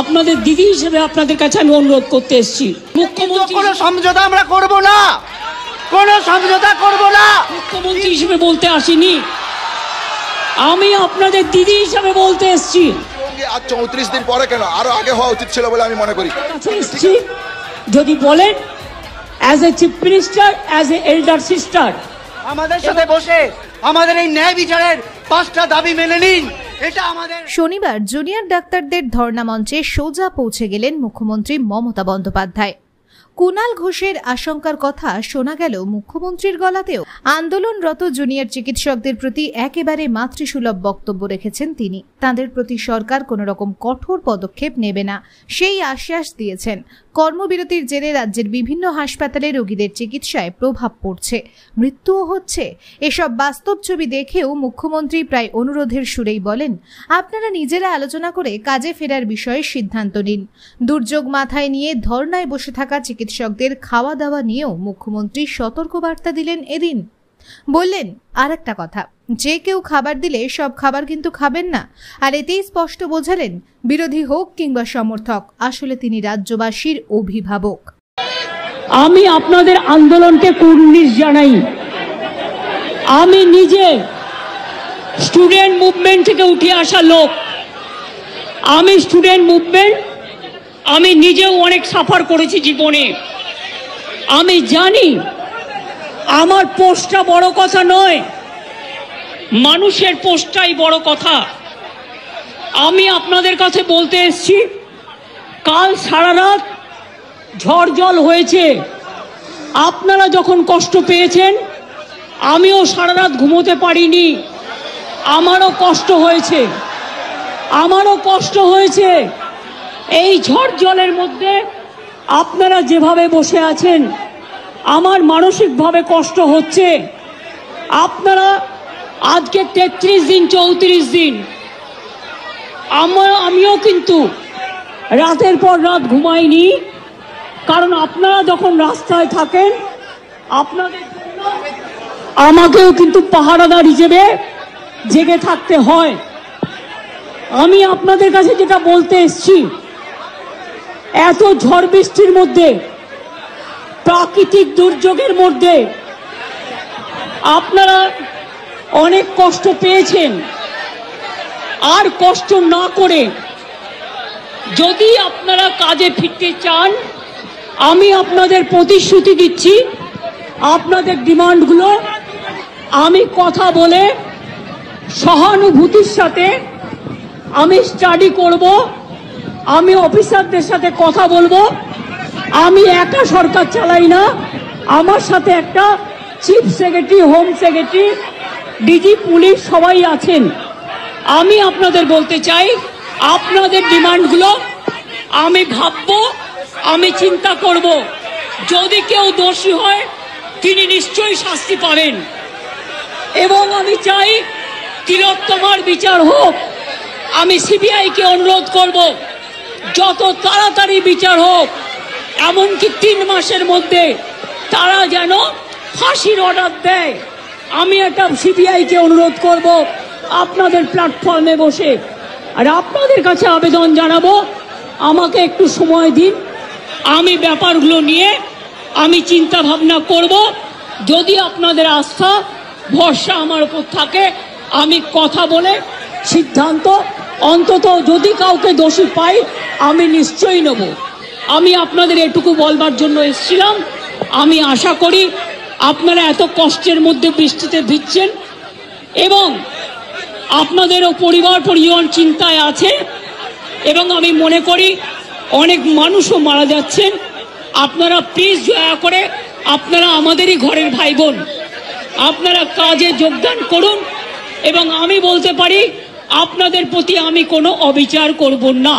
আপনাদের দিদি হিসেবে আপনাদের কাছে আমি অনুরোধ করতে এসেছি। মুখ্যমন্ত্রী কোনো সমঝোতা আমরা করব না, কোনো সমঝোতা করব না। মুখ্যমন্ত্রী হিসেবে বলতে আসিনি, আমি আপনাদের দিদি হিসেবে বলতে এসেছি। আজ 34 দিন পরে কেন, আরো আগে হওয়া উচিত ছিল বলে আমি মনে করি। যদি বলেন as a chief minister, as a elder sister, আমাদের সাথে বসে আমাদের এই ন্যায় বিচারের 5টা দাবি মেনে নিন। এটা আমাদের। শনিবার জুনিয়র ডাক্তারদের ধর্ণা মঞ্চে সোজা পৌঁছে গেলেন মুখ্যমন্ত্রী মমতা বন্দ্যোপাধ্যায়। কুণাল ঘোষের আশঙ্কার কথা শোনা গেল মুখ্যমন্ত্রীর গলাতেও। আন্দোলনরত জুনিয়র চিকিৎসকদের প্রতি একেবারে মাতৃসুলভ বক্তব্য রেখেছেন তিনি। তাদের প্রতি সরকার কোনো রকম কঠোর পদক্ষেপ নেবে না সেই আশ্বাস দিয়েছেন। কর্মবিরতির জেরে রাজ্যের বিভিন্ন হাসপাতালে রোগীদের চিকিৎসায় প্রভাব পড়ছে, মৃত্যুও হচ্ছে। এসব বাস্তব ছবি দেখেও মুখ্যমন্ত্রী প্রায় অনুরোধের সুরেই বলেন, আপনারা নিজেরা আলোচনা করে কাজে ফেরার বিষয়ে সিদ্ধান্ত নিন। দুর্যোগ মাথায় নিয়ে ধর্নায় বসে থাকা চিকিৎসকদের খাওয়া দাওয়া নিয়েও মুখ্যমন্ত্রী সতর্কবার্তা দিলেন এদিন। বললেন, আর একটা কথা, যে কেউ খাবার দিলে সব খাবার কিন্তু খাবেন না। আর এতেই স্পষ্ট বোঝালেন, বিরোধী হোক কিংবা সমর্থক, আসলে তিনি রাজ্যবাসীর অভিভাবক। আমি আপনাদের আন্দোলনকে কুর্নিশ জানাই। আমি নিজে স্টুডেন্ট মুভমেন্ট থেকে উঠে আসা লোক। আমি স্টুডেন্ট মুভমেন্ট, আমি নিজেও অনেক সাফার করেছি জীবনে। আমি জানি আমার পোস্টটা বড় কথা নয়, মানুষের পোস্টটাই বড় কথা। আমি আপনাদের কাছে বলতে এসেছি, কাল সারা রাত ঝড় জল হয়েছে। আপনারা যখন কষ্ট পেয়েছেন, আমিও সারা রাত ঘুমোতে পারিনি। আমারও কষ্ট হয়েছে, আমারও কষ্ট হয়েছে। এই ঝড় জলের মধ্যে আপনারা যেভাবে বসে আছেন, আমার মানসিকভাবে কষ্ট হচ্ছে। আপনারা আজকে 33 দিন 34 দিন, আমিও কিন্তু রাতের পর রাত ঘুমাইনি। কারণ আপনারা যখন রাস্তায় থাকেন, আপনাদের জন্য আমাকেও কিন্তু পাহারাদার হিসেবে জেগে থাকতে হয়। আমি আপনাদের কাছে যেটা বলতে এসেছি, এত ঝড় বৃষ্টির মধ্যে, প্রাকৃতিক দুর্যোগের মধ্যে আপনারা অনেক কষ্ট পেয়েছেন। আর কষ্ট না করে যদি আপনারা কাজে ফিরতে চান, আমি আপনাদের প্রতিশ্রুতি দিচ্ছি, আপনাদের ডিমান্ডগুলো আমি কথা বলে সহানুভূতির সাথে আমি স্টাডি করব। আমি অফিসারদের সাথে কথা বলবো। আমি একা সরকার চালাই না, আমার সাথে একটা chief secretary, home secretary, DG police সবাই আছেন। আমি আপনাদের বলতে চাই, আপনাদের ডিমান্ডগুলো আমি ভাববো, আমি চিন্তা করব। যদি কেউ দোষী হয়, তিনি নিশ্চয়ই শাস্তি পাবেন। এবং আমি চাই তিলোত্তমার বিচার হোক। আমি সিবিআইকে অনুরোধ করব, যত তাড়াতাড়ি বিচার হোক, এমনকি 3 মাসের মধ্যে তারা যেন ফাঁসির অর্ডার দেয়। আমি একটা সিবিআইকে অনুরোধ করব আপনাদের প্ল্যাটফর্মে বসে। আর আপনাদের কাছে আবেদন জানাবো, আমাকে একটু সময় দিন, আমি ব্যাপারগুলো নিয়ে আমি চিন্তা ভাবনা করব। যদি আপনাদের আস্থা ভরসা আমার উপর থাকে, আমি কথা বলে সিদ্ধান্ত, অন্তত যদি কাউকে দোষী পাই, আমি নিশ্চয়ই নেব। আমি আপনাদের এটুকু বলবার জন্য এসেছিলাম। আমি আশা করি আপনারা এত কষ্টের মধ্যে বৃষ্টিতে ভিজছেন এবং আপনাদেরও পরিবার পরিজন চিন্তায় আছে, এবং আমি মনে করি অনেক মানুষও মারা যাচ্ছেন। আপনারা প্লিজ দয়া করে, আপনারা আমাদেরই ঘরের ভাই বোন, আপনারা কাজে যোগদান করুন। এবং আমি বলতে পারি, আপনাদের প্রতি আমি কোনো অবিচার করব না।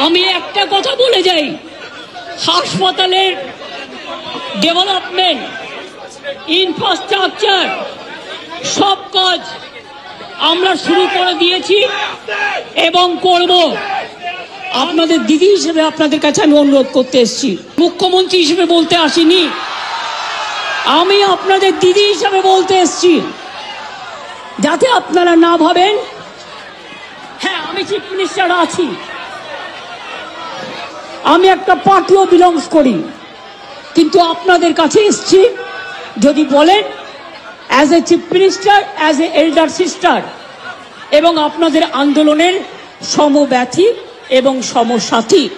আমি একটা কথা বলে যাই, হাসপাতালের ডেভেলপমেন্ট, ইনফ্রাস্ট্রাকচার, সব কাজ আমরা শুরু করে দিয়েছি এবং করব। আপনাদের দিদি হিসেবে আপনাদের কাছে আমি অনুরোধ করতে এসেছি, মুখ্যমন্ত্রী হিসেবে বলতে আসিনি। আমি আপনাদের দিদি হিসেবে বলতে এসেছি, যাতে আপনারা না ভাবেন হ্যাঁ আমি চিফ মিনিস্টার আছি, আমি একটা পার্টিও বিলংস করি, কিন্তু আপনাদের কাছে এসছি যদি বলেন as a chief minister, as a elder sister, এবং আপনাদের আন্দোলনের সমব্যথী এবং সমসাথী।